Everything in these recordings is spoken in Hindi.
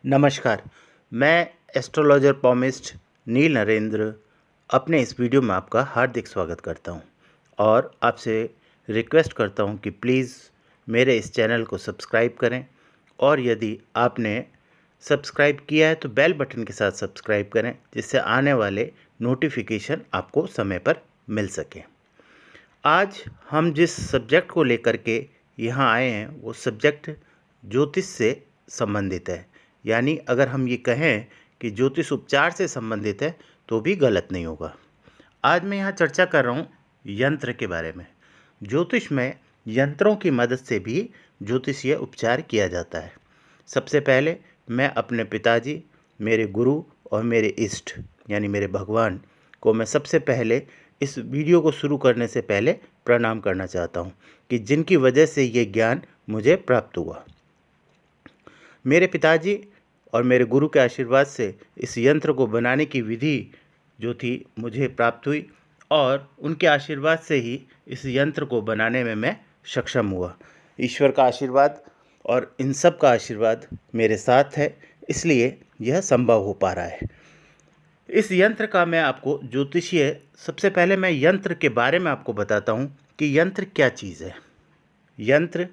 नमस्कार। मैं एस्ट्रोलॉजर पॉमिस्ट नील नरेंद्र अपने इस वीडियो में आपका हार्दिक स्वागत करता हूं और आपसे रिक्वेस्ट करता हूं कि प्लीज़ मेरे इस चैनल को सब्सक्राइब करें और यदि आपने सब्सक्राइब किया है तो बेल बटन के साथ सब्सक्राइब करें, जिससे आने वाले नोटिफिकेशन आपको समय पर मिल सके। आज हम जिस सब्जेक्ट को लेकर के यहाँ आए हैं वो सब्जेक्ट ज्योतिष से संबंधित है। यानी अगर हम ये कहें कि ज्योतिष उपचार से संबंधित है तो भी गलत नहीं होगा। आज मैं यहाँ चर्चा कर रहा हूँ यंत्र के बारे में। ज्योतिष में यंत्रों की मदद से भी ज्योतिषीय उपचार किया जाता है। सबसे पहले मैं अपने पिताजी, मेरे गुरु और मेरे इष्ट यानी मेरे भगवान को मैं सबसे पहले इस वीडियो को शुरू करने से पहले प्रणाम करना चाहता हूँ कि जिनकी वजह से ये ज्ञान मुझे प्राप्त हुआ। मेरे पिताजी और मेरे गुरु के आशीर्वाद से इस यंत्र को बनाने की विधि जो थी मुझे प्राप्त हुई और उनके आशीर्वाद से ही इस यंत्र को बनाने में मैं सक्षम हुआ। ईश्वर का आशीर्वाद और इन सब का आशीर्वाद मेरे साथ है, इसलिए यह संभव हो पा रहा है। इस यंत्र का मैं आपको ज्योतिषीय सबसे पहले मैं यंत्र के बारे में आपको बताता हूँ कि यंत्र क्या चीज़ है। यंत्र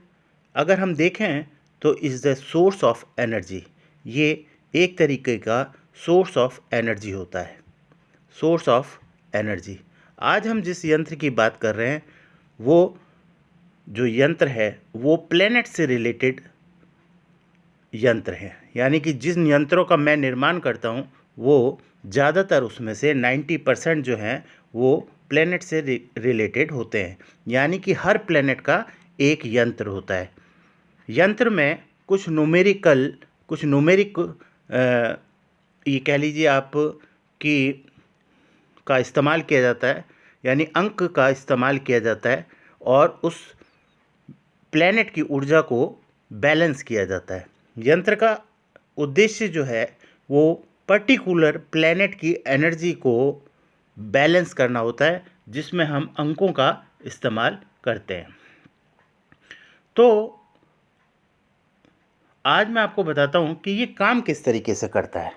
अगर हम देखें तो is the source of energy. ये एक तरीके का सोर्स ऑफ एनर्जी होता है। Source of energy. आज हम जिस यंत्र की बात कर रहे हैं वो जो यंत्र है वो प्लेनेट से रिलेटेड यंत्र हैं। यानी कि जिन यंत्रों का मैं निर्माण करता हूँ वो ज़्यादातर उसमें से 90% जो हैं वो प्लेनेट से रिलेटेड होते हैं। यानी कि हर प्लेनेट का एक यंत्र होता है। यंत्र में कुछ न्यूमेरिक ये कह लीजिए आप कि का इस्तेमाल किया जाता है, यानी अंक का इस्तेमाल किया जाता है और उस प्लेनेट की ऊर्जा को बैलेंस किया जाता है। यंत्र का उद्देश्य जो है वो पर्टिकुलर प्लेनेट की एनर्जी को बैलेंस करना होता है, जिसमें हम अंकों का इस्तेमाल करते हैं। तो आज मैं आपको बताता हूँ कि ये काम किस तरीके से करता है।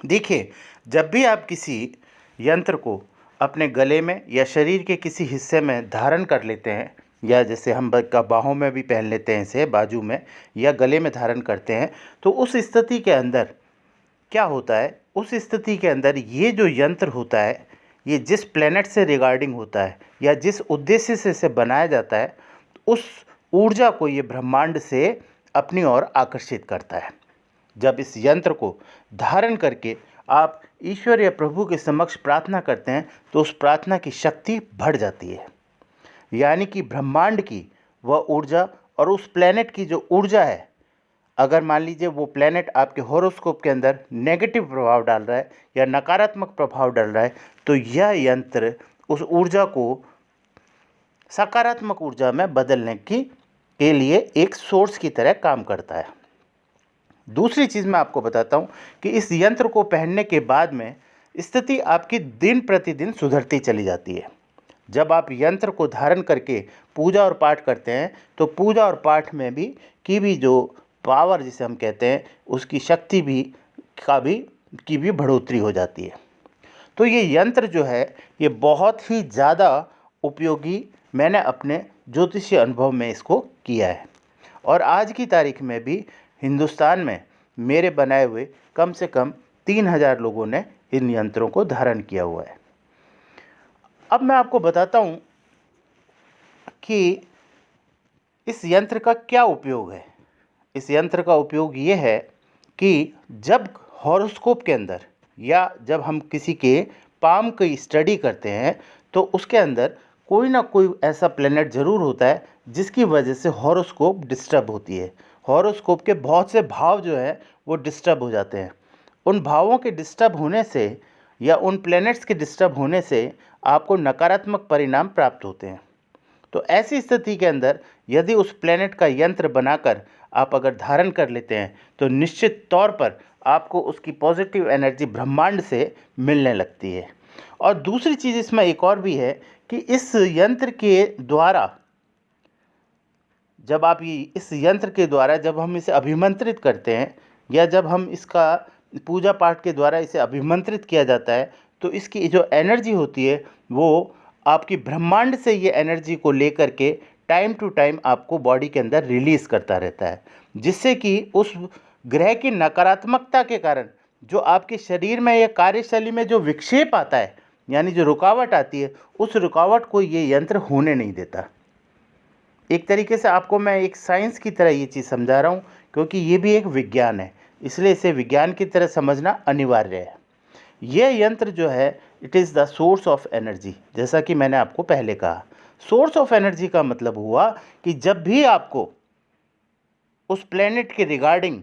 देखिए, जब भी आप किसी यंत्र को अपने गले में या शरीर के किसी हिस्से में धारण कर लेते हैं, या जैसे हम बाहों में भी पहन लेते हैं, इसे बाजू में या गले में धारण करते हैं, तो उस स्थिति के अंदर क्या होता है, उस स्थिति के अंदर ये जो यंत्र होता है ये जिस प्लेनेट से रिगार्डिंग होता है या जिस उद्देश्य से इसे बनाया जाता है, उस ऊर्जा को ये ब्रह्मांड से अपनी ओर आकर्षित करता है। जब इस यंत्र को धारण करके आप ईश्वर या प्रभु के समक्ष प्रार्थना करते हैं तो उस प्रार्थना की शक्ति बढ़ जाती है। यानी कि ब्रह्मांड की वह ऊर्जा और उस प्लेनेट की जो ऊर्जा है, अगर मान लीजिए वो प्लेनेट आपके हॉरोस्कोप के अंदर नेगेटिव प्रभाव डाल रहा है या नकारात्मक प्रभाव डाल रहा है, तो यह यंत्र उस ऊर्जा को सकारात्मक ऊर्जा में बदलने के लिए एक सोर्स की तरह काम करता है। दूसरी चीज़ मैं आपको बताता हूँ कि इस यंत्र को पहनने के बाद में स्थिति आपकी दिन प्रतिदिन सुधरती चली जाती है। जब आप यंत्र को धारण करके पूजा और पाठ करते हैं तो पूजा और पाठ में भी जो पावर जिसे हम कहते हैं उसकी शक्ति की भी बढ़ोतरी हो जाती है। तो ये यंत्र जो है ये बहुत ही ज़्यादा उपयोगी मैंने अपने ज्योतिषीय अनुभव में इसको किया है और आज की तारीख में भी हिंदुस्तान में मेरे बनाए हुए कम से कम 3000 लोगों ने इन यंत्रों को धारण किया हुआ है। अब मैं आपको बताता हूँ कि इस यंत्र का क्या उपयोग है। इस यंत्र का उपयोग ये है कि जब हॉरोस्कोप के अंदर या जब हम किसी के पाम की स्टडी करते हैं तो उसके अंदर कोई ना कोई ऐसा प्लेनेट ज़रूर होता है जिसकी वजह से हॉरोस्कोप डिस्टर्ब होती है। हॉरोस्कोप के बहुत से भाव जो हैं वो डिस्टर्ब हो जाते हैं। उन भावों के डिस्टर्ब होने से या उन प्लैनेट्स के डिस्टर्ब होने से आपको नकारात्मक परिणाम प्राप्त होते हैं। तो ऐसी स्थिति के अंदर यदि उस प्लैनेट का यंत्र बनाकर आप अगर धारण कर लेते हैं तो निश्चित तौर पर आपको उसकी पॉजिटिव एनर्जी ब्रह्मांड से मिलने लगती है। और दूसरी चीज़ इसमें एक और भी है कि इस यंत्र के द्वारा जब आप ये इस यंत्र के द्वारा जब हम इसे अभिमंत्रित करते हैं या जब हम इसका पूजा पाठ के द्वारा इसे अभिमंत्रित किया जाता है, तो इसकी जो एनर्जी होती है वो आपकी ब्रह्मांड से ये एनर्जी को लेकर के टाइम टू टाइम आपको बॉडी के अंदर रिलीज़ करता रहता है, जिससे कि उस ग्रह की नकारात्मकता के कारण जो आपके शरीर में या कार्यशैली में जो विक्षेप आता है, यानी जो रुकावट आती है, उस रुकावट को ये यंत्र होने नहीं देता। एक तरीके से आपको मैं एक साइंस की तरह ये चीज़ समझा रहा हूँ, क्योंकि ये भी एक विज्ञान है, इसलिए इसे विज्ञान की तरह समझना अनिवार्य है। यह यंत्र जो है, it is the source of energy. जैसा कि मैंने आपको पहले कहा, सोर्स ऑफ एनर्जी का मतलब हुआ कि जब भी आपको उस प्लेनेट के रिगार्डिंग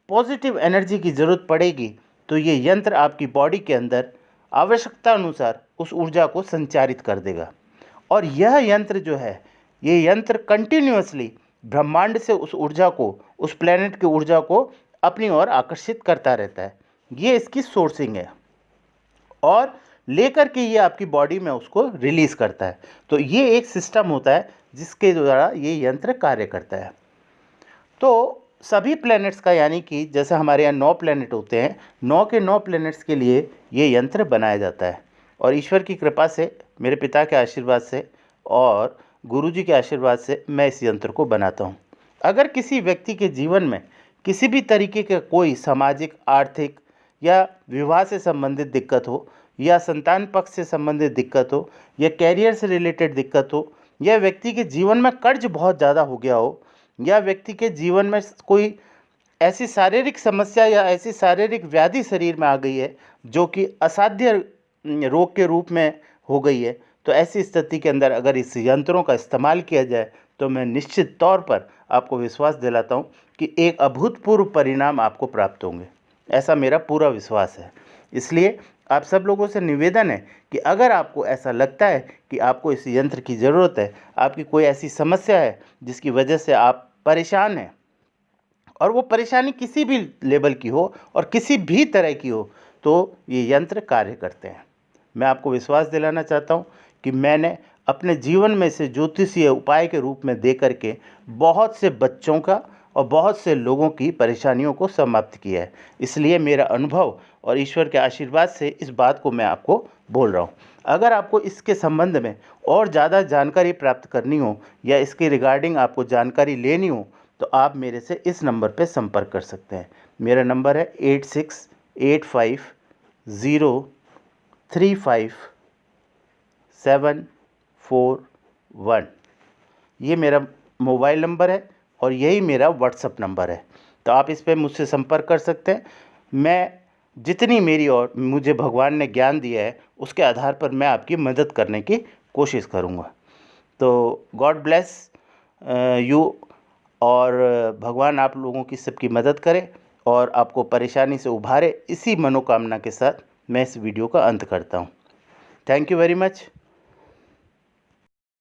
पॉजिटिव एनर्जी की ज़रूरत पड़ेगी, तो ये यंत्र आपकी बॉडी के अंदर आवश्यकता अनुसार उस ऊर्जा को संचारित कर देगा। और यह यंत्र जो है, ये यंत्र कंटिन्यूअसली ब्रह्मांड से उस ऊर्जा को, उस प्लेनेट की ऊर्जा को अपनी ओर आकर्षित करता रहता है। ये इसकी सोर्सिंग है और लेकर के ये आपकी बॉडी में उसको रिलीज़ करता है। तो ये एक सिस्टम होता है जिसके द्वारा ये यंत्र कार्य करता है। तो सभी प्लैनेट्स का, यानी कि जैसे हमारे यहाँ 9 प्लैनेट होते हैं, 9 के 9 प्लैनेट्स के लिए ये यंत्र बनाया जाता है। और ईश्वर की कृपा से, मेरे पिता के आशीर्वाद से और गुरुजी के आशीर्वाद से मैं इस यंत्र को बनाता हूँ। अगर किसी व्यक्ति के जीवन में किसी भी तरीके का कोई सामाजिक, आर्थिक या विवाह से संबंधित दिक्कत हो, या संतान पक्ष से संबंधित दिक्कत हो, या कैरियर से रिलेटेड दिक्कत हो, या व्यक्ति के जीवन में कर्ज बहुत ज़्यादा हो गया हो, या व्यक्ति के जीवन में कोई ऐसी शारीरिक समस्या या ऐसी शारीरिक व्याधि शरीर में आ गई है जो कि असाध्य रोग के रूप में हो गई है, तो ऐसी स्थिति के अंदर अगर इस यंत्रों का इस्तेमाल किया जाए तो मैं निश्चित तौर पर आपको विश्वास दिलाता हूँ कि एक अभूतपूर्व परिणाम आपको प्राप्त होंगे। ऐसा मेरा पूरा विश्वास है। इसलिए आप सब लोगों से निवेदन है कि अगर आपको ऐसा लगता है कि आपको इस यंत्र की ज़रूरत है, आपकी कोई ऐसी समस्या है जिसकी वजह से आप परेशान हैं, और वो परेशानी किसी भी लेवल की हो और किसी भी तरह की हो, तो ये यंत्र कार्य करते हैं। मैं आपको विश्वास दिलाना चाहता हूँ कि मैंने अपने जीवन में से ज्योतिषीय उपाय के रूप में दे करके बहुत से बच्चों का और बहुत से लोगों की परेशानियों को समाप्त किया है। इसलिए मेरा अनुभव और ईश्वर के आशीर्वाद से इस बात को मैं आपको बोल रहा हूँ। अगर आपको इसके संबंध में और ज़्यादा जानकारी प्राप्त करनी हो या इसके रिगार्डिंग आपको जानकारी लेनी हो, तो आप मेरे से इस नंबर पर संपर्क कर सकते हैं। मेरा नंबर है 8685035741। ये मेरा मोबाइल नंबर है और यही मेरा व्हाट्सअप नंबर है। तो आप इस पर मुझसे संपर्क कर सकते हैं। मैं जितनी मेरी और मुझे भगवान ने ज्ञान दिया है उसके आधार पर मैं आपकी मदद करने की कोशिश करूँगा। तो गॉड ब्लेस यू, और भगवान आप लोगों की सबकी मदद करे और आपको परेशानी से उभारे। इसी मनोकामना के साथ मैं इस वीडियो का अंत करता हूँ। Thank you very much.